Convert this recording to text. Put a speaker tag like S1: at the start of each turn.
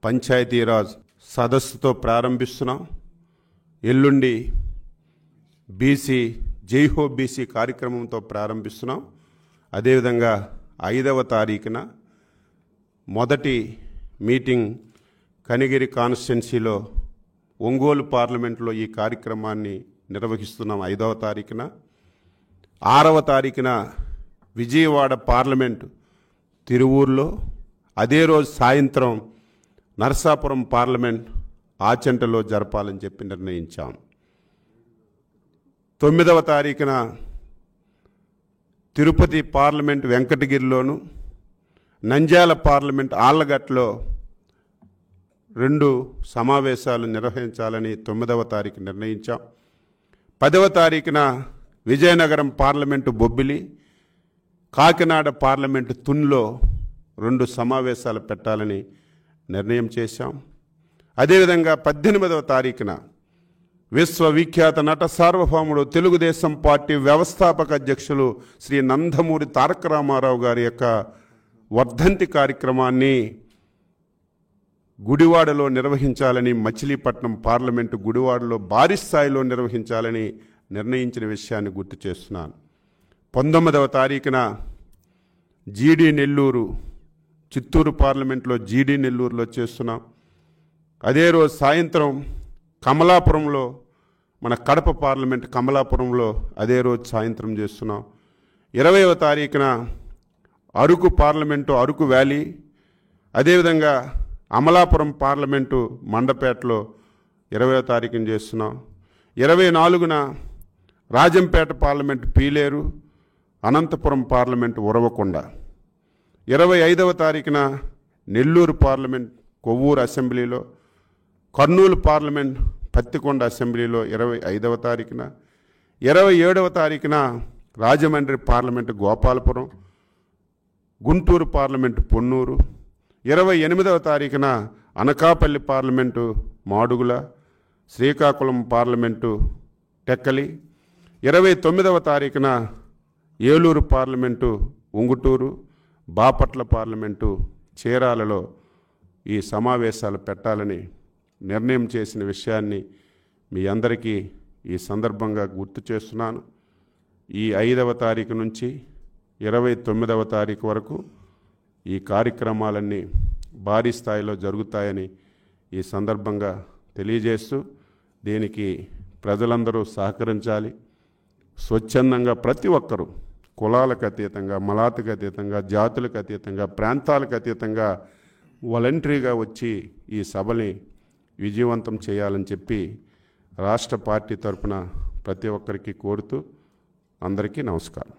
S1: పంచాయతీరాజ్ సదస్సుతో ప్రారంభిస్తున్నాం. ఎల్లుండి బీసీ జై హో బీసీ కార్యక్రమంతో ప్రారంభిస్తున్నాం. అదేవిధంగా 5వ తారీఖున మొదటి మీటింగ్ కనిగిరి కాన్స్టిట్యున్సీలో ఒంగోలు పార్లమెంట్లో ఈ కార్యక్రమాన్ని నిర్వహిస్తున్నాం 5వ తారీఖున. 6వ తారీఖున విజయవాడ పార్లమెంటు తిరువూరులో, అదే రోజు సాయంత్రం నరసాపురం పార్లమెంట్ ఆచంటలో జరపాలని చెప్పి నిర్ణయించాం. 9వ తారీఖున తిరుపతి పార్లమెంట్ వెంకటగిరిలోను, నంద్యాల పార్లమెంట్ ఆళ్లగట్లో 2 సమావేశాలు నిర్వహించాలని 9వ తారీఖు నిర్ణయించాం. 10వ తారీఖున విజయనగరం పార్లమెంటు బొబ్బిలి, కాకినాడ పార్లమెంటు తున్లో 2 సమావేశాలు పెట్టాలని నిర్ణయం చేశాం. అదేవిధంగా 18వ తారీఖున విశ్వవిఖ్యాత నట సార్వభౌముడు తెలుగుదేశం పార్టీ వ్యవస్థాపక అధ్యక్షులు శ్రీ నందమూరి తారక రామారావు గారి యొక్క వర్ధంతి కార్యక్రమాన్ని గుడివాడలో నిర్వహించాలని, మచిలీపట్నం పార్లమెంటు గుడివాడలో భారీ స్థాయిలో నిర్వహించాలని నిర్ణయించిన విషయాన్ని గుర్తు చేస్తున్నాను. 19వ తారీఖున జీడీ నెల్లూరు, చిత్తూరు పార్లమెంట్లో జీడీ నెల్లూరులో చేస్తున్నాం. అదే రోజు సాయంత్రం కమలాపురంలో, మన కడప పార్లమెంట్ కమలాపురంలో అదే రోజు సాయంత్రం చేస్తున్నాం. 20వ తారీఖున అరకు పార్లమెంటు అరకు వ్యాలీ, అదేవిధంగా అమలాపురం పార్లమెంటు మండపేటలో 20వ తారీఖున చేస్తున్నాం. 24న రాజంపేట పార్లమెంటు పీలేరు, అనంతపురం పార్లమెంటు ఉరవకొండ. 25వ తారీఖున నెల్లూరు పార్లమెంట్ కొవ్వూరు అసెంబ్లీలో, కర్నూలు పార్లమెంట్ పత్తికొండ అసెంబ్లీలో 25వ తారీఖున, 27వ తారీఖున రాజమండ్రి పార్లమెంటు గోపాలపురం, గుంటూరు పార్లమెంటు పొన్నూరు, 28వ తారీఖున అనకాపల్లి పార్లమెంటు మాడుగుల, శ్రీకాకుళం పార్లమెంటు టెక్కలి, 29వ తారీఖున ఏలూరు పార్లమెంటు ఉంగుటూరు, బాపట్ల పార్లమెంటు చీరాలలో ఈ సమావేశాలు పెట్టాలని నిర్ణయం చేసిన విషయాన్ని మీ అందరికీ ఈ సందర్భంగా గుర్తు చేస్తున్నాను. ఈ 5వ తారీఖు నుంచి 29వ తారీఖు వరకు ఈ కార్యక్రమాలన్నీ భారీ స్థాయిలో జరుగుతాయని ఈ సందర్భంగా తెలియజేస్తూ, దీనికి ప్రజలందరూ సహకరించాలి. స్వచ్ఛందంగా ప్రతి ఒక్కరూ కులాలకు అతీతంగా, మలాలకు అతీతంగా, జాతులకు అతీతంగా, ప్రాంతాలకు అతీతంగా వాలంటరీగా వచ్చి ఈ సభని విజయవంతం చేయాలని చెప్పి రాష్ట్ర పార్టీ తరఫున ప్రతి ఒక్కరికి కోరుతూ అందరికీ నమస్కారం.